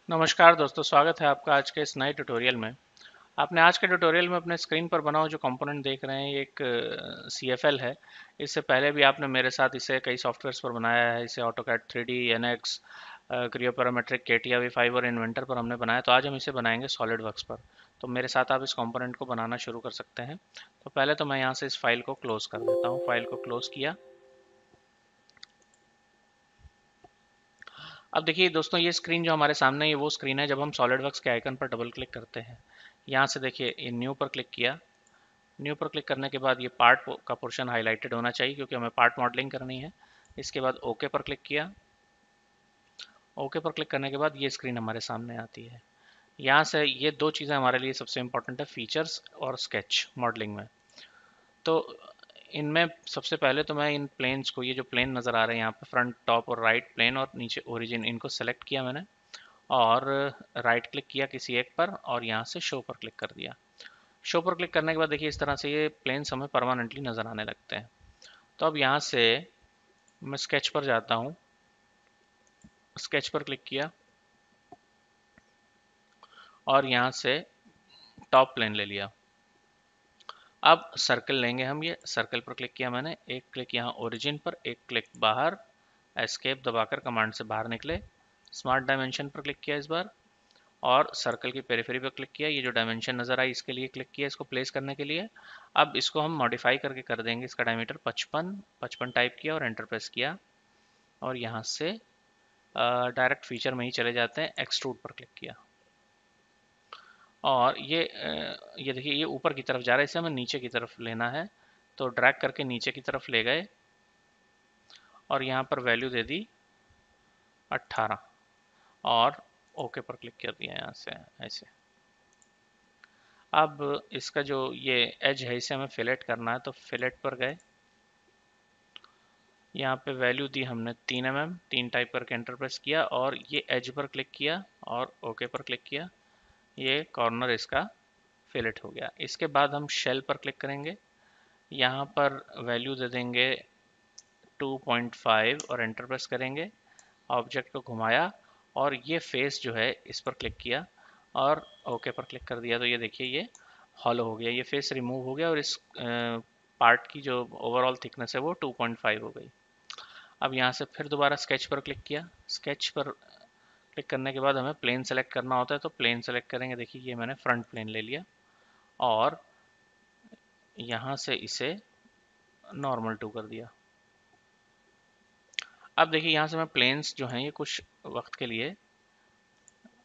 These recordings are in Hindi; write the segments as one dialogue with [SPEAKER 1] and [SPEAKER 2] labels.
[SPEAKER 1] नमस्कार दोस्तों, स्वागत है आपका आज के इस नए ट्यूटोरियल में। आपने आज के ट्यूटोरियल में अपने स्क्रीन पर बना हुआ जो कंपोनेंट देख रहे हैं, ये एक CFL है। इससे पहले भी आपने मेरे साथ इसे कई सॉफ्टवेयर्स पर बनाया है। इसे AutoCAD 3D, NX, Creo parametric, CATIA V5 और इन्वेंटर पर हमने बनाया। तो आज हम इसे बनाएंगे सॉलिडवर्क्स पर। तो मेरे साथ आप इस कंपोनेंट को बनाना शुरू कर सकते हैं। तो पहले तो मैं यहाँ से इस फाइल को क्लोज कर देता हूँ। फाइल को क्लोज किया। अब देखिए दोस्तों, ये स्क्रीन जो हमारे सामने है, ये वो स्क्रीन है जब हम सॉलिडवर्क्स के आइकन पर डबल क्लिक करते हैं। यहाँ से देखिए, ये न्यू पर क्लिक किया। न्यू पर क्लिक करने के बाद ये पार्ट का पोर्शन हाईलाइटेड होना चाहिए, क्योंकि हमें पार्ट मॉडलिंग करनी है। इसके बाद ओके पर क्लिक किया। ओके पर क्लिक करने के बाद ये स्क्रीन हमारे सामने आती है। यहाँ से ये दो चीज़ें हमारे लिए सबसे इंपॉर्टेंट है, फीचर्स और स्केच मॉडलिंग में। तो इनमें सबसे पहले तो मैं इन प्लेन्स को, ये जो प्लेन नज़र आ रहे हैं यहाँ पे, फ्रंट, टॉप और राइट प्लेन और नीचे ओरिजिन, इनको सेलेक्ट किया मैंने और राइट क्लिक किया किसी एक पर और यहाँ से शो पर क्लिक कर दिया। शो पर क्लिक करने के बाद देखिए, इस तरह से ये प्लेन्स हमें परमानेंटली नज़र आने लगते हैं। तो अब यहाँ से मैं स्केच पर जाता हूँ। स्केच पर क्लिक किया और यहाँ से टॉप प्लेन ले लिया। अब सर्कल लेंगे हम। ये सर्कल पर क्लिक किया मैंने, एक क्लिक यहाँ ओरिजिन पर, एक क्लिक बाहर, एस्केप दबाकर कमांड से बाहर निकले। स्मार्ट डायमेंशन पर क्लिक किया इस बार और सर्कल की पेरिफेरी पर क्लिक किया। ये जो डायमेंशन नज़र आई, इसके लिए क्लिक किया, इसको प्लेस करने के लिए। अब इसको हम मॉडिफाई करके कर देंगे। इसका डायमीटर 55 टाइप किया और एंटर प्रेस किया और यहाँ से डायरेक्ट फीचर में ही चले जाते हैं। एक्सट्रूड पर क्लिक किया और ये देखिए, ये ऊपर की तरफ जा रहा है, इसे हमें नीचे की तरफ लेना है। तो ड्रैग करके नीचे की तरफ ले गए और यहाँ पर वैल्यू दे दी 18 और ओके पर क्लिक कर दिया यहाँ से ऐसे। अब इसका जो ये एज है, इसे हमें फिलेट करना है। तो फिलेट पर गए, यहाँ पे वैल्यू दी हमने 3 mm, 3 टाइप करके एंटर प्रेस किया और ये एज पर क्लिक किया और ओके पर क्लिक किया। ये कॉर्नर इसका फिलेट हो गया। इसके बाद हम शेल पर क्लिक करेंगे। यहाँ पर वैल्यू दे देंगे 2.5 और एंटर प्रेस करेंगे। ऑब्जेक्ट को घुमाया और ये फेस जो है, इस पर क्लिक किया और ओके पर क्लिक कर दिया। तो ये देखिए, ये हॉलो हो गया, ये फेस रिमूव हो गया और इस पार्ट की जो ओवरऑल थिकनेस है वो 2.5 हो गई। अब यहाँ से फिर दोबारा स्केच पर क्लिक किया। स्केच पर क्लिक करने के बाद हमें प्लेन सेलेक्ट करना होता है, तो प्लेन सेलेक्ट करेंगे। देखिए, ये मैंने फ्रंट प्लेन ले लिया और यहाँ से इसे नॉर्मल टू कर दिया। अब देखिए, यहाँ से मैं प्लेन्स जो हैं ये कुछ वक्त के लिए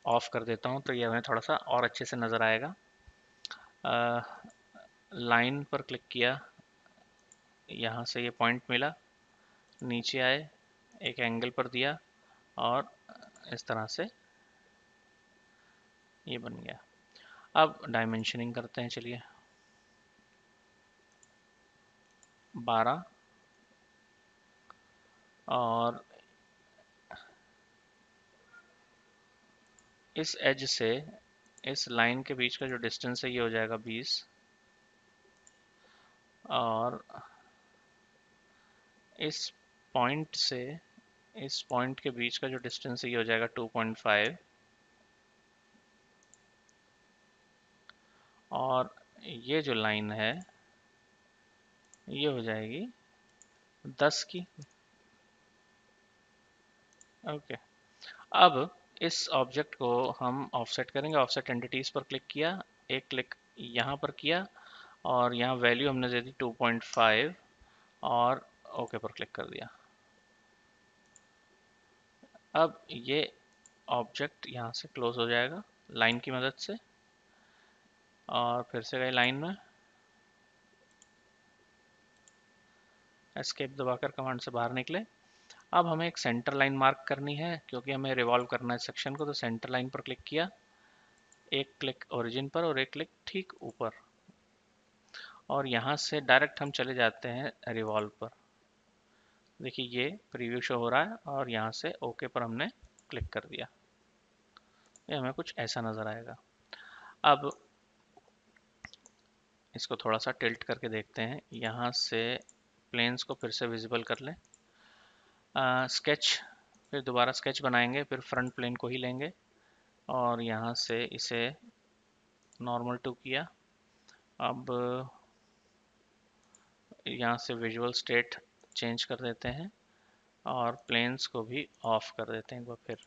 [SPEAKER 1] ऑफ कर देता हूँ, तो ये हमें थोड़ा सा और अच्छे से नज़र आएगा। लाइन पर क्लिक किया, यहाँ से ये पॉइंट मिला, नीचे आए, एक एंगल पर दिया और इस तरह से ये बन गया। अब डायमेंशनिंग करते हैं, चलिए 12 और इस एज से इस लाइन के बीच का जो डिस्टेंस है ये हो जाएगा 20 और इस पॉइंट से इस पॉइंट के बीच का जो डिस्टेंस है ये हो जाएगा 2.5 और ये जो लाइन है ये हो जाएगी 10 की। ओके। अब इस ऑब्जेक्ट को हम ऑफसेट करेंगे। ऑफसेट एंटिटीज पर क्लिक किया, एक क्लिक यहाँ पर किया और यहाँ वैल्यू हमने दे दी 2.5 और ओके पर क्लिक कर दिया। अब ये ऑब्जेक्ट यहाँ से क्लोज हो जाएगा लाइन की मदद से और फिर से गए लाइन में, एस्केप दबाकर कमांड से बाहर निकले। अब हमें एक सेंटर लाइन मार्क करनी है, क्योंकि हमें रिवॉल्व करना है सेक्शन को। तो सेंटर लाइन पर क्लिक किया, एक क्लिक ओरिजिन पर और एक क्लिक ठीक ऊपर और यहाँ से डायरेक्ट हम चले जाते हैं रिवॉल्व पर। देखिए, ये प्रीव्यू शो हो रहा है और यहाँ से ओके पर हमने क्लिक कर दिया। ये हमें कुछ ऐसा नज़र आएगा। अब इसको थोड़ा सा टिल्ट करके देखते हैं। यहाँ से प्लेन्स को फिर से विजिबल कर लें। स्केच, फिर दोबारा स्केच बनाएंगे, फिर फ्रंट प्लेन को ही लेंगे। और यहाँ से इसे नॉर्मल टू किया। अब यहाँ से विजुअल स्टेट चेंज कर देते हैं और प्लेन्स को भी ऑफ कर देते हैं एक बार फिर।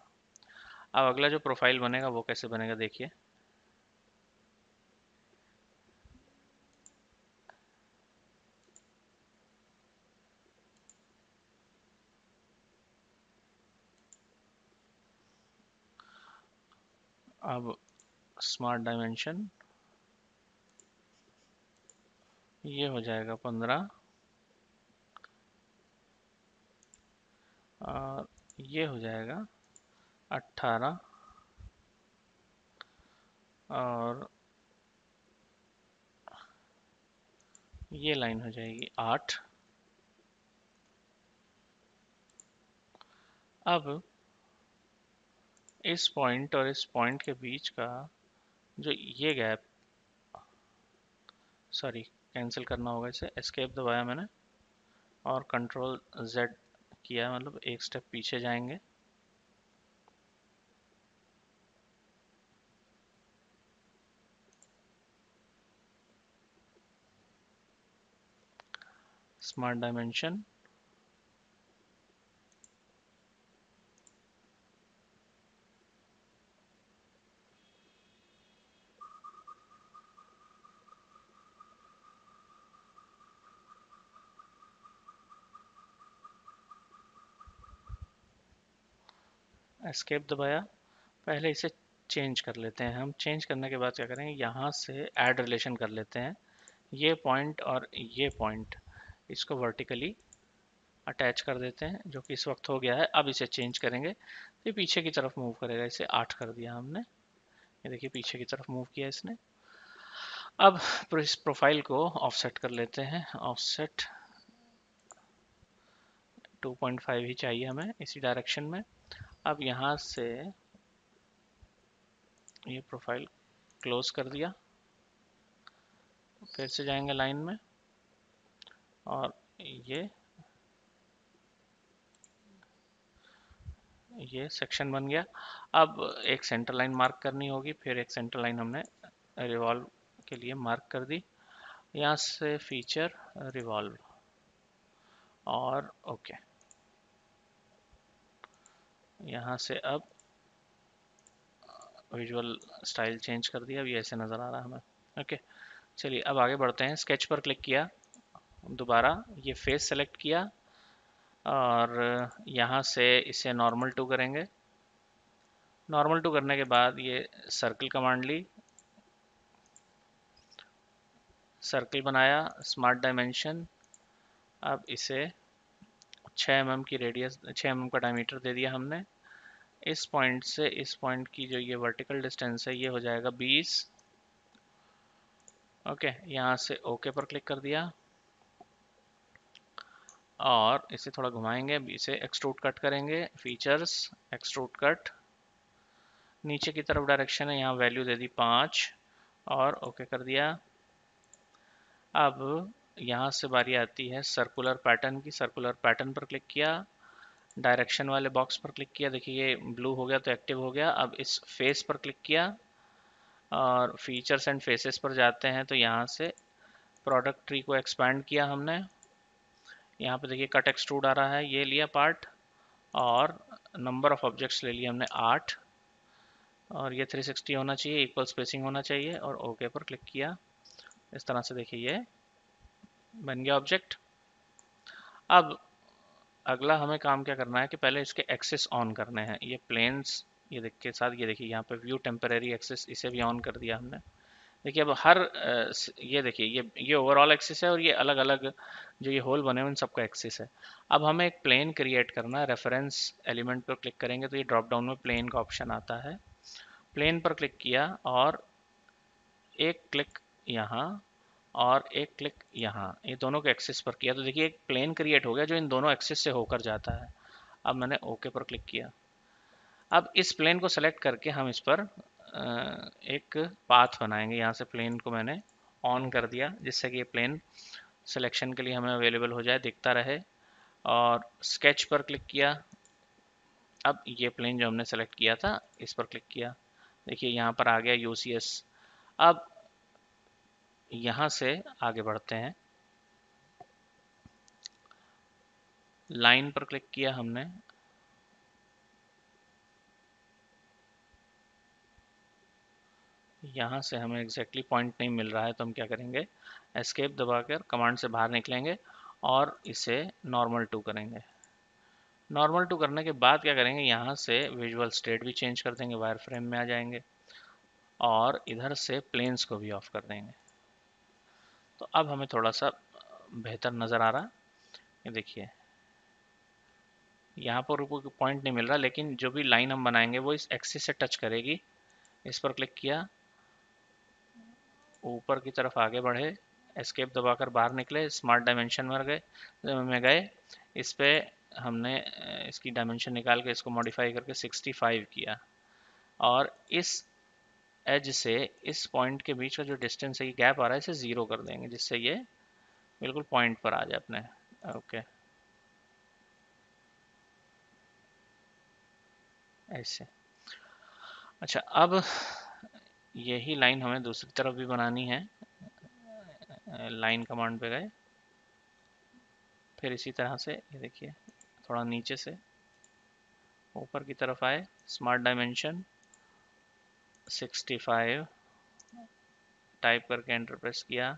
[SPEAKER 1] अब अगला जो प्रोफाइल बनेगा वो कैसे बनेगा देखिए। अब स्मार्ट डायमेंशन ये हो जाएगा 15 और ये हो जाएगा 18 और ये लाइन हो जाएगी 8। अब इस पॉइंट और इस पॉइंट के बीच का जो ये गैप, सॉरी कैंसिल करना होगा, इसे एस्केप दबाया मैंने और कंट्रोल Z किया, मतलब एक स्टेप पीछे जाएंगे। स्मार्ट डायमेंशन एस्केप दबाया। पहले इसे चेंज कर लेते हैं। हम चेंज करने के बाद क्या करेंगे, यहाँ से ऐड रिलेशन कर लेते हैं। ये पॉइंट और ये पॉइंट इसको वर्टिकली अटैच कर देते हैं, जो कि इस वक्त हो गया है। अब इसे चेंज करेंगे तो ये पीछे की तरफ मूव करेगा। इसे 8 कर दिया हमने, ये देखिए पीछे की तरफ मूव किया इसने। अब इस प्रोफाइल को ऑफसेट कर लेते हैं। ऑफसेट 2.5 ही चाहिए हमें इसी डायरेक्शन में। अब यहाँ से ये प्रोफाइल क्लोज कर दिया, फिर से जाएंगे लाइन में और ये सेक्शन बन गया। अब एक सेंटर लाइन मार्क करनी होगी, फिर एक सेंटर लाइन हमने रिवॉल्व के लिए मार्क कर दी। यहाँ से फीचर रिवॉल्व और ओके। यहाँ से अब विजुअल स्टाइल चेंज कर दिया, अब ये ऐसे नज़र आ रहा है हमें। ओके चलिए अब आगे बढ़ते हैं। स्केच पर क्लिक किया, दोबारा ये फेस सेलेक्ट किया और यहाँ से इसे नॉर्मल टू करेंगे। नॉर्मल टू करने के बाद ये सर्कल कमांड ली, सर्कल बनाया, स्मार्ट डायमेंशन। अब इसे 6 mm की रेडियस, 6 mm का डायमीटर दे दिया हमने। इस पॉइंट से इस पॉइंट की जो ये वर्टिकल डिस्टेंस है ये हो जाएगा 20। ओके यहाँ से ओके पर क्लिक कर दिया और इसे थोड़ा घुमाएंगे। इसे एक्सट्रूड कट करेंगे, फीचर्स एक्सट्रूड कट, नीचे की तरफ डायरेक्शन है, यहाँ वैल्यू दे दी 5 और ओके कर दिया। अब यहाँ से बारी आती है सर्कुलर पैटर्न की। सर्कुलर पैटर्न पर क्लिक किया, डायरेक्शन वाले बॉक्स पर क्लिक किया, देखिए ये ब्लू हो गया तो एक्टिव हो गया। अब इस फेस पर क्लिक किया और फीचर्स एंड फेसेस पर जाते हैं तो यहाँ से प्रोडक्ट ट्री को एक्सपैंड किया हमने। यहाँ पे देखिए कट एक्सट्रूड आ रहा है, ये लिया पार्ट और नंबर ऑफ ऑब्जेक्ट्स ले लिए हमने 8 और ये 360 होना चाहिए, इक्वल स्पेसिंग होना चाहिए और ओके पर क्लिक किया। इस तरह से देखिए ये बन गया ऑब्जेक्ट। अब अगला हमें काम क्या करना है कि पहले इसके एक्सेस ऑन करने हैं। ये प्लेन्स ये देख के साथ, ये देखिए यहाँ पे व्यू टेम्परेरी एक्सेस, इसे भी ऑन कर दिया हमने। देखिए अब हर ये देखिए ये ओवरऑल एक्सिस है और ये अलग अलग जो ये होल बने हुए उन सबका एक्सिस है। अब हमें एक प्लेन क्रिएट करना है। रेफरेंस एलिमेंट पर क्लिक करेंगे तो ये ड्रॉप डाउन में प्लेन का ऑप्शन आता है। प्लेन पर क्लिक किया और एक क्लिक यहाँ और एक क्लिक यहाँ, ये दोनों के एक्सिस पर किया तो देखिए एक प्लेन क्रिएट हो गया जो इन दोनों एक्सिस से होकर जाता है। अब मैंने ओके पर क्लिक किया। अब इस प्लेन को सेलेक्ट करके हम इस पर एक पाथ बनाएंगे। यहाँ से प्लेन को मैंने ऑन कर दिया जिससे कि ये प्लेन सिलेक्शन के लिए हमें अवेलेबल हो जाए, दिखता रहे। और स्केच पर क्लिक किया, अब ये प्लेन जो हमने सेलेक्ट किया था इस पर क्लिक किया, देखिए यहाँ पर आ गया UCS। अब यहाँ से आगे बढ़ते हैं, लाइन पर क्लिक किया हमने, यहाँ से हमें एग्जैक्टली पॉइंट नहीं मिल रहा है तो हम क्या करेंगे, एस्केप दबाकर कमांड से बाहर निकलेंगे और इसे नॉर्मल टू करेंगे। नॉर्मल टू करने के बाद क्या करेंगे, यहाँ से विजुअल स्टेट भी चेंज कर देंगे, वायर फ्रेम में आ जाएंगे और इधर से प्लेन्स को भी ऑफ कर देंगे। तो अब हमें थोड़ा सा बेहतर नज़र आ रहा है। ये देखिए यहाँ पर कोई पॉइंट नहीं मिल रहा, लेकिन जो भी लाइन हम बनाएंगे वो इस एक्सिस से टच करेगी। इस पर क्लिक किया, ऊपर की तरफ आगे बढ़े, एस्केप दबाकर बाहर निकले, स्मार्ट डायमेंशन में गए। इस पे हमने इसकी डायमेंशन निकाल के इसको मॉडिफाई करके 65 किया और इस एज से इस पॉइंट के बीच का जो डिस्टेंस है, ये गैप आ रहा है, इसे ज़ीरो कर देंगे जिससे ये बिल्कुल पॉइंट पर आ जाए अपने। ओके, ऐसे। अच्छा, अब यही लाइन हमें दूसरी तरफ भी बनानी है। लाइन कमांड पे गए, फिर इसी तरह से ये देखिए थोड़ा नीचे से ऊपर की तरफ आए, स्मार्ट डायमेंशन 65 टाइप करके एंटर प्रेस किया।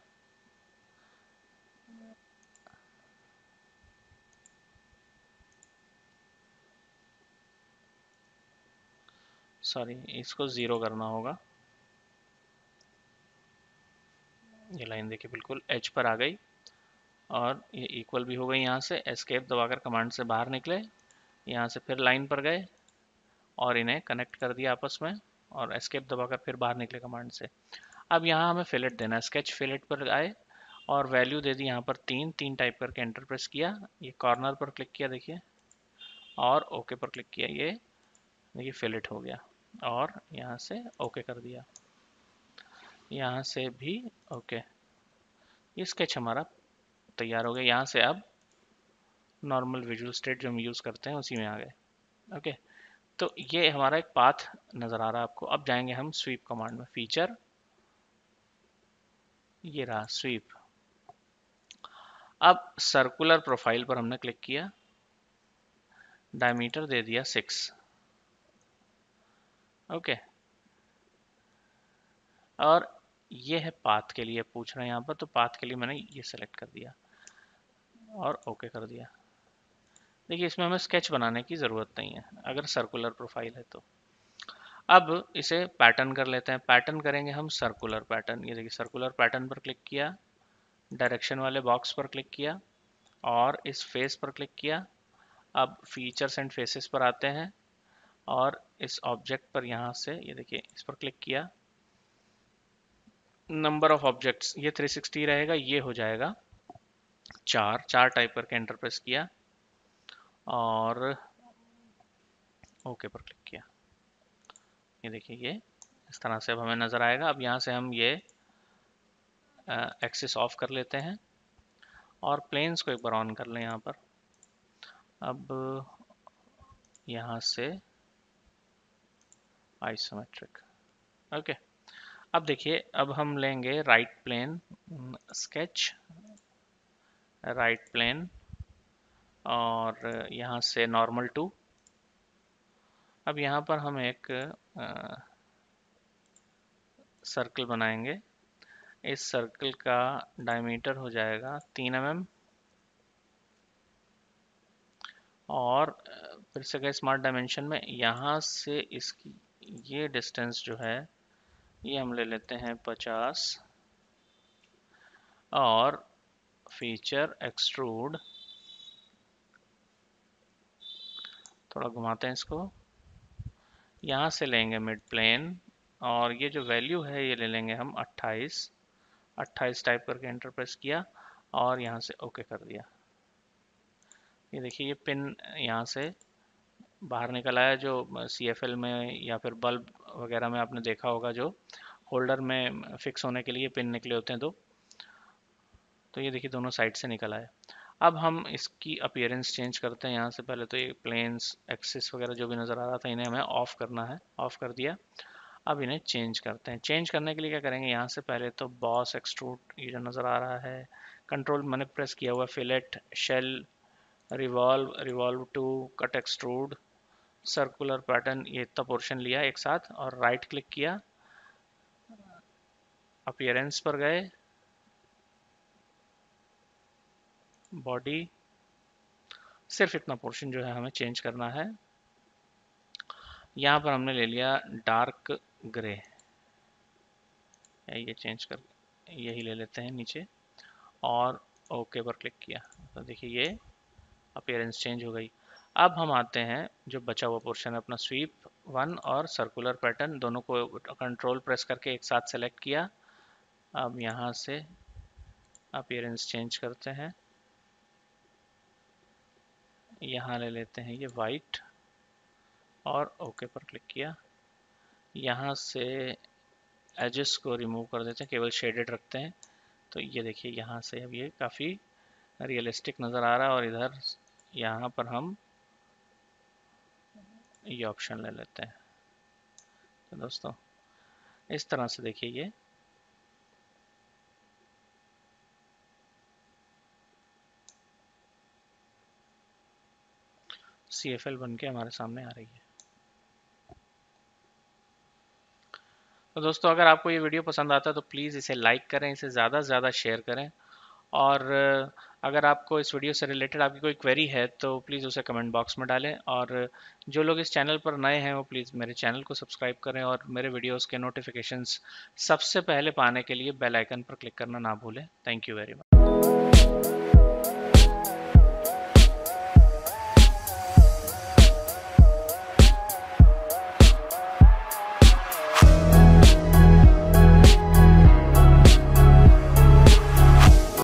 [SPEAKER 1] सॉरी, इसको ज़ीरो करना होगा। ये लाइन देखिए बिल्कुल एज पर आ गई और ये इक्वल भी हो गई। यहाँ से एस्केप दबाकर कमांड से बाहर निकले, यहाँ से फिर लाइन पर गए और इन्हें कनेक्ट कर दिया आपस में और एस्केप दबाकर फिर बाहर निकले कमांड से। अब यहाँ हमें फिलेट देना है, स्केच फिलेट पर आए और वैल्यू दे दी यहाँ पर 3 टाइप करके एंटर प्रेस किया। ये कॉर्नर पर क्लिक किया देखिए और ओके पर क्लिक किया, ये देखिए फिलेट हो गया और यहाँ से ओके कर दिया, यहाँ से भी ओके। ये स्केच हमारा तैयार हो गया। यहाँ से अब नॉर्मल विजुअल स्टेट जो हम यूज़ करते हैं उसी में आ गए। ओके, तो ये हमारा एक पाथ नज़र आ रहा है आपको। अब जाएंगे हम स्वीप कमांड में, फीचर, ये रहा स्वीप। अब सर्कुलर प्रोफाइल पर हमने क्लिक किया, डायमीटर दे दिया 6। ओके, और ये है पाथ के लिए पूछ रहे हैं यहाँ पर, तो पाथ के लिए मैंने ये सेलेक्ट कर दिया और ओके कर दिया। देखिए इसमें हमें स्केच बनाने की ज़रूरत नहीं है अगर सर्कुलर प्रोफाइल है तो। अब इसे पैटर्न कर लेते हैं। पैटर्न करेंगे हम सर्कुलर पैटर्न। ये देखिए सर्कुलर पैटर्न पर क्लिक किया, डायरेक्शन वाले बॉक्स पर क्लिक किया और इस फेस पर क्लिक किया। अब फीचर्स एंड फेसेस पर आते हैं और इस ऑब्जेक्ट पर यहाँ से ये देखिए इस पर क्लिक किया। नंबर ऑफ ऑब्जेक्ट्स ये 360 रहेगा, ये हो जाएगा 4 टाइप करके एंटर प्रेस किया और ओके पर क्लिक किया। ये देखिए ये इस तरह से अब हमें नज़र आएगा। अब यहाँ से हम ये एक्सिस ऑफ कर लेते हैं और प्लेन्स को एक बार ऑन कर लें यहाँ पर। अब यहाँ से आइसोमेट्रिक। ओके, अब देखिए अब हम लेंगे right plane, sketch right plane और यहाँ से नॉर्मल टू। अब यहाँ पर हम एक सर्कल बनाएंगे। इस सर्कल का डायमीटर हो जाएगा 3 mm और फिर से गए स्मार्ट डायमेंशन में, यहाँ से इसकी ये डिस्टेंस जो है ये हम ले लेते हैं 50 और फीचर एक्सट्रूड, थोड़ा घुमाते हैं इसको, यहाँ से लेंगे मिड प्लेन और ये जो वैल्यू है ये ले लेंगे हम 28 टाइप करके एंटर प्रेस किया और यहाँ से ओके कर दिया। ये देखिए ये पिन यहाँ से बाहर निकल आया, जो CFL में या फिर बल्ब वगैरह में आपने देखा होगा, जो होल्डर में फिक्स होने के लिए पिन निकले होते हैं दो, तो ये देखिए दोनों साइड से निकल आए। अब हम इसकी अपीयरेंस चेंज करते हैं। यहाँ से पहले तो ये प्लेन्स एक्सिस वगैरह जो भी नज़र आ रहा था इन्हें हमें ऑफ करना है, ऑफ कर दिया। अब इन्हें चेंज करते हैं। चेंज करने के लिए क्या करेंगे, यहाँ से पहले तो बॉस एक्सट्रूड ये जो नज़र आ रहा है, कंट्रोल मैंने प्रेस किया हुआ, fillet, shell, revolve, revolve two, cut extrude, circular pattern, ये इतना पोर्शन लिया एक साथ और राइट क्लिक किया, अपीयरेंस पर गए, बॉडी, सिर्फ इतना पोर्शन जो है हमें चेंज करना है। यहाँ पर हमने ले लिया डार्क ग्रे, ये चेंज कर यही ले लेते हैं नीचे और ओके पर क्लिक किया तो देखिए ये अपीयरेंस चेंज हो गई। अब हम आते हैं जो बचा हुआ पोर्शन है अपना, स्वीप वन और सर्कुलर पैटर्न दोनों को कंट्रोल प्रेस करके एक साथ सेलेक्ट किया। अब यहाँ से अपीयरेंस चेंज करते हैं, यहाँ ले लेते हैं ये वाइट और ओके पर क्लिक किया। यहाँ से एजेस को रिमूव कर देते हैं, केवल शेडेड रखते हैं। तो ये देखिए यहाँ से अब ये काफ़ी रियलिस्टिक नज़र आ रहा है और इधर यहाँ पर हम ये ऑप्शन ले लेते हैं। तो दोस्तों इस तरह से देखिए ये CFL बन के हमारे सामने आ रही है। तो दोस्तों अगर आपको ये वीडियो पसंद आता है तो प्लीज़ इसे लाइक करें, इसे ज़्यादा से ज़्यादा शेयर करें और अगर आपको इस वीडियो से रिलेटेड आपकी कोई क्वेरी है तो प्लीज़ उसे कमेंट बॉक्स में डालें और जो लोग इस चैनल पर नए हैं वो प्लीज़ मेरे चैनल को सब्सक्राइब करें और मेरे वीडियोस के नोटिफिकेशंस सबसे पहले पाने के लिए बेल आइकन पर क्लिक करना ना भूलें। Thank you very much.